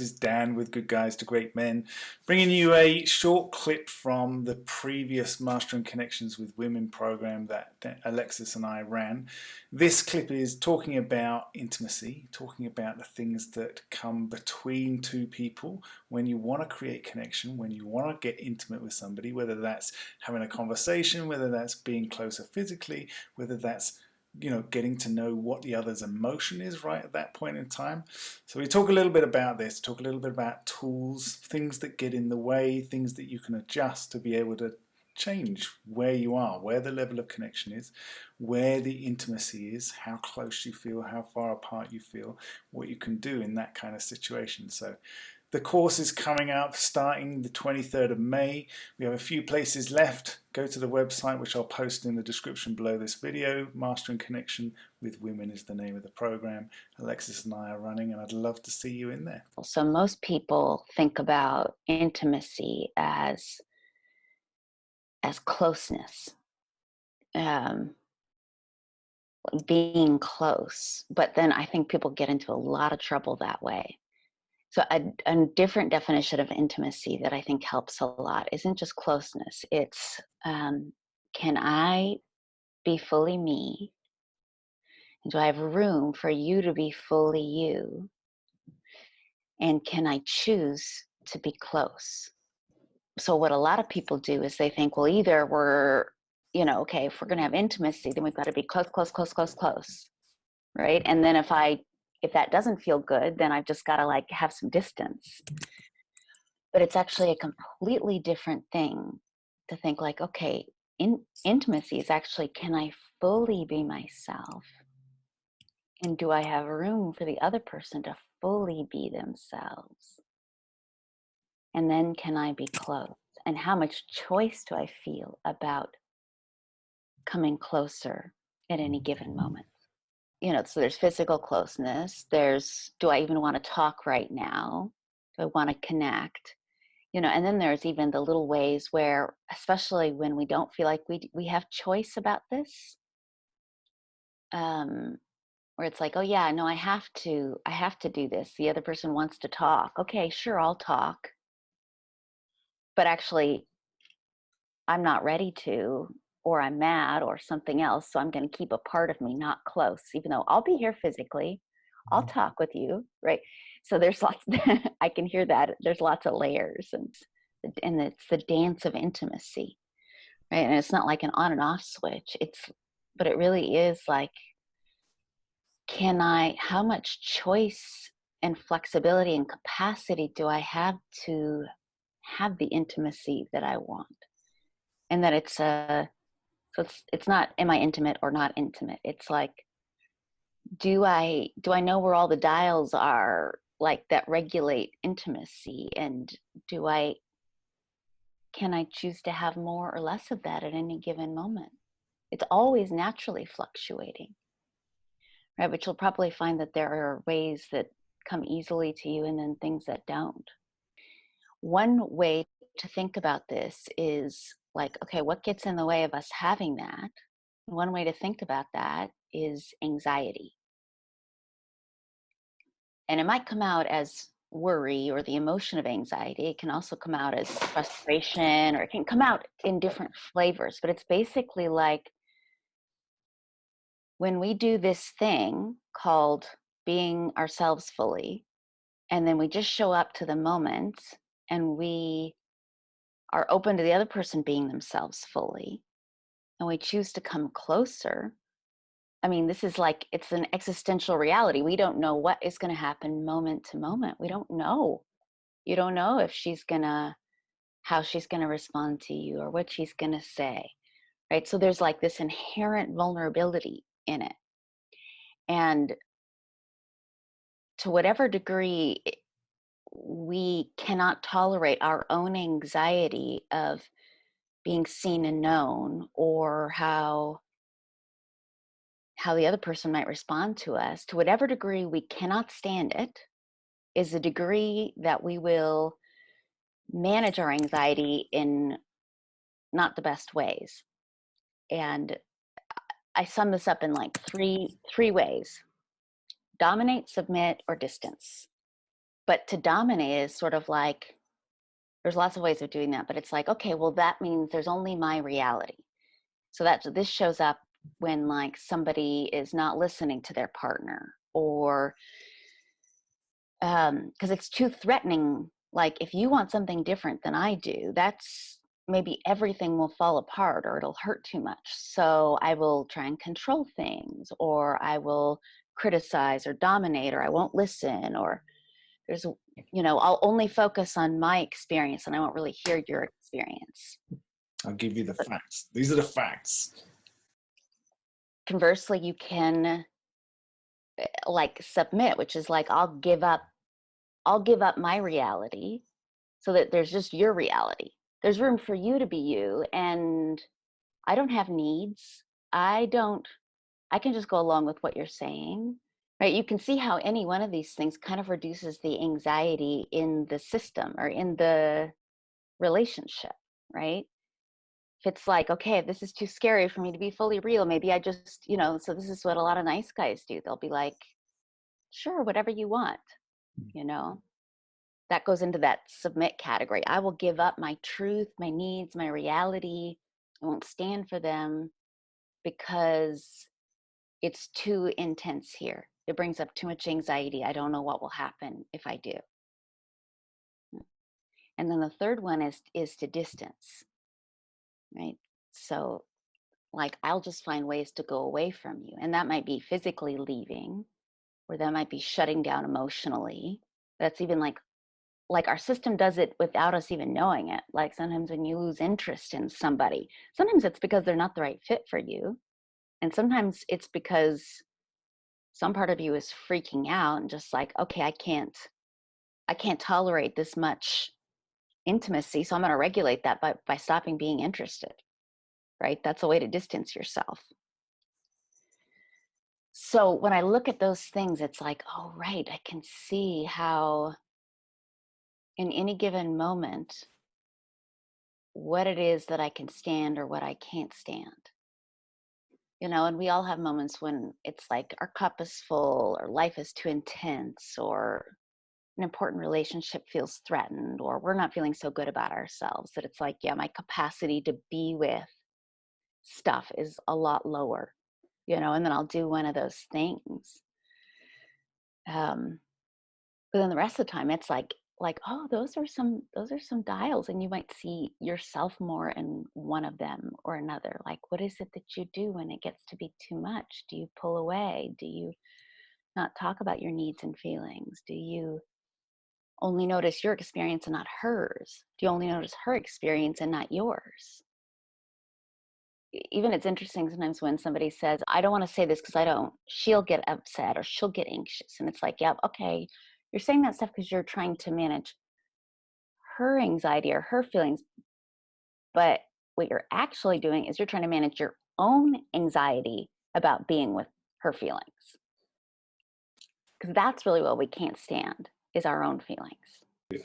is Dan with Good Guys to Great Men, bringing you a short clip from the previous Mastering Connections with Women program that Alexis and I ran. This clip is talking about intimacy, talking about the things that come between two people when you want to create connection, when you want to get intimate with somebody, whether that's having a conversation, whether that's being closer physically, whether that's getting to know what the other's emotion is right at that point in time. So we talk a little bit about this, talk a little bit about tools, things that get in the way, things that you can adjust to be able to change where you are, where the level of connection is, where the intimacy is, how close you feel, how far apart you feel, what you can do in that kind of situation. So the course is coming up starting the 23rd of May. We have a few places left. Go to the website, which I'll post in the description below this video. Mastering Connection with Women is the name of the program. Alexis and I are running, and I'd love to see you in there. So most people think about intimacy as closeness, being close. But then I think people get into a lot of trouble that way. So a different definition of intimacy that I think helps a lot isn't just closeness. It's can I be fully me? And do I have room for you to be fully you? And can I choose to be close? So what a lot of people do is they think, well, either we're, okay, if we're going to have intimacy, then we've got to be close, close, close, close, close, right? And then if that doesn't feel good, then I've just got to have some distance. But it's actually a completely different thing to think okay, intimacy is actually, can I fully be myself? And do I have room for the other person to fully be themselves? And then can I be close? And how much choice do I feel about coming closer at any given moment? So there's physical closeness. There's, do I even want to talk right now? Do I want to connect? And then there's even the little ways where, especially when we don't feel like we have choice about this, where it's oh yeah, no, I have to do this. The other person wants to talk. Okay, sure, I'll talk. But actually, I'm not ready to, or I'm mad or something else. So I'm going to keep a part of me not close, even though I'll be here physically. I'll talk with you, right? So there's lots, I can hear that. There's lots of layers, and it's the dance of intimacy, right? And it's not like an on and off switch. But it really is how much choice and flexibility and capacity do I have to have the intimacy that I want? And that so it's not, am I intimate or not intimate? It's do I know where all the dials are that regulate intimacy? And can I choose to have more or less of that at any given moment? It's always naturally fluctuating, right? But you'll probably find that there are ways that come easily to you and then things that don't. One way to think about this is okay, what gets in the way of us having that? One way to think about that is anxiety. And it might come out as worry or the emotion of anxiety. It can also come out as frustration, or it can come out in different flavors. But it's basically when we do this thing called being ourselves fully, and then we just show up to the moment and we are open to the other person being themselves fully, and we choose to come closer. I mean, this is it's an existential reality. We don't know what is going to happen moment to moment. We don't know. You don't know if how she's going to respond to you or what she's going to say, right? So there's this inherent vulnerability in it. And to whatever degree we cannot tolerate our own anxiety of being seen and known, or how the other person might respond to us, to whatever degree we cannot stand it, is a degree that we will manage our anxiety in not the best ways. And I sum this up in three ways: dominate, submit, or distance. But to dominate is sort of like, there's lots of ways of doing that, but it's like, okay, well, that means there's only my reality. So that this shows up when like somebody is not listening to their partner, or because it's too threatening. Like if you want something different than I do, that's maybe everything will fall apart or it'll hurt too much. So I will try and control things, or I will criticize or dominate, or I won't listen, or there's, I'll only focus on my experience and I won't really hear your experience. I'll give you the facts. These are the facts. Conversely, you can like submit, which is like, I'll give up my reality so that there's just your reality. There's room for you to be you, and I don't have needs. I can just go along with what you're saying. Right? You can see how any one of these things kind of reduces the anxiety in the system or in the relationship, right? If it's like, okay, this is too scary for me to be fully real, maybe I just, so this is what a lot of nice guys do. They'll be like, sure, whatever you want, you know? That goes into that submit category. I will give up my truth, my needs, my reality. I won't stand for them because it's too intense here. It brings up too much anxiety. I don't know what will happen if I do. And then the third one is to distance, right? So like, I'll just find ways to go away from you. And that might be physically leaving, or that might be shutting down emotionally. That's even like our system does it without us even knowing it. Like sometimes when you lose interest in somebody, sometimes it's because they're not the right fit for you. And sometimes it's because some part of you is freaking out and just like, okay, I can't tolerate this much intimacy. So I'm going to regulate that by stopping being interested, right? That's a way to distance yourself. So when I look at those things, it's like, oh, right, I can see how in any given moment, what it is that I can stand or what I can't stand. And we all have moments when it's like our cup is full, or life is too intense, or an important relationship feels threatened, or we're not feeling so good about ourselves that it's like, yeah, my capacity to be with stuff is a lot lower, and then I'll do one of those things. But then the rest of the time it's like, oh, those are some dials, and you might see yourself more in one of them or another. Like, what is it that you do when it gets to be too much? Do you pull away? Do you not talk about your needs and feelings? Do you only notice your experience and not hers? Do you only notice her experience and not yours? Even it's interesting sometimes when somebody says, I don't want to say this because she'll get upset or she'll get anxious. And it's like, yeah, okay, you're saying that stuff because you're trying to manage her anxiety or her feelings. But what you're actually doing is you're trying to manage your own anxiety about being with her feelings. Because that's really what we can't stand, is our own feelings.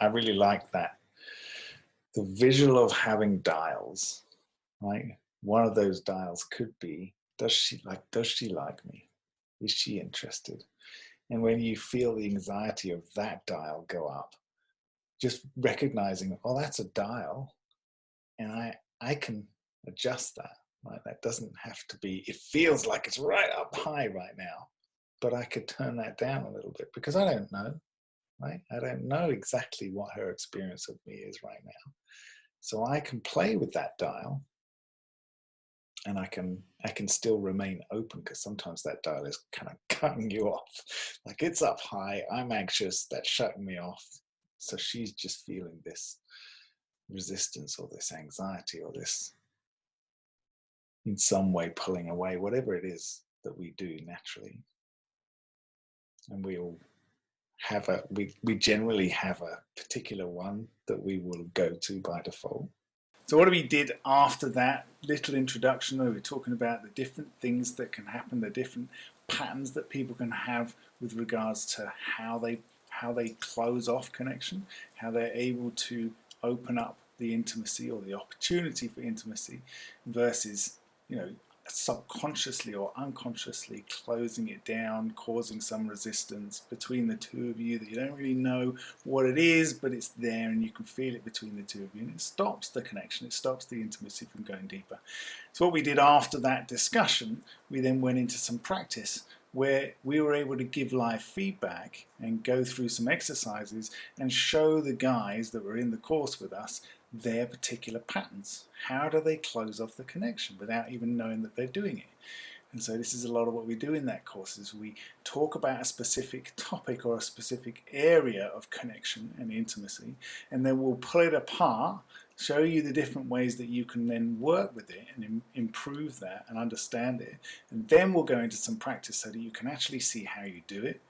I really like that. The visual of having dials, right? One of those dials could be, does she like me? Is she interested? And when you feel the anxiety of that dial go up, just recognizing, oh, that's a dial, and I can adjust that. Right? That doesn't have to be, it feels like it's right up high right now, but I could turn that down a little bit because I don't know, right? I don't know exactly what her experience of me is right now. So I can play with that dial, and I can still remain open, because sometimes that dial is kind of cutting you off. Like, it's up high, I'm anxious, that's shutting me off. So she's just feeling this resistance or this anxiety or this, in some way, pulling away, whatever it is that we do naturally. And we all have we generally have a particular one that we will go to by default. So what we did after that little introduction, we were talking about the different things that can happen, the different patterns that people can have with regards to how they close off connection, how they're able to open up the intimacy or the opportunity for intimacy versus, subconsciously or unconsciously closing it down, causing some resistance between the two of you that you don't really know what it is, but it's there and you can feel it between the two of you, and it stops the connection, it stops the intimacy from going deeper. So what we did after that discussion, we then went into some practice where we were able to give live feedback and go through some exercises and show the guys that were in the course with us their particular patterns. How do they close off the connection without even knowing that they're doing it? And so this is a lot of what we do in that course, is we talk about a specific topic or a specific area of connection and intimacy, and then we'll pull it apart, show you the different ways that you can then work with it and improve that and understand it. And then we'll go into some practice so that you can actually see how you do it,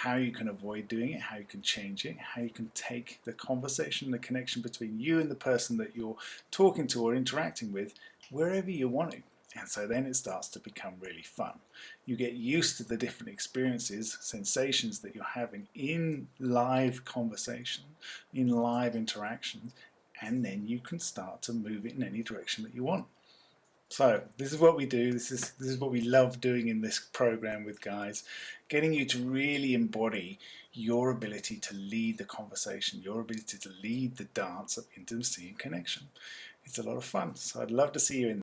how you can avoid doing it, how you can change it, how you can take the conversation, the connection between you and the person that you're talking to or interacting with wherever you want to. And so then it starts to become really fun. You get used to the different experiences, sensations that you're having in live conversation, in live interactions, and then you can start to move it in any direction that you want. So this is what we do. This is what we love doing in this program with guys, getting you to really embody your ability to lead the conversation, your ability to lead the dance of intimacy and connection. It's a lot of fun. So I'd love to see you in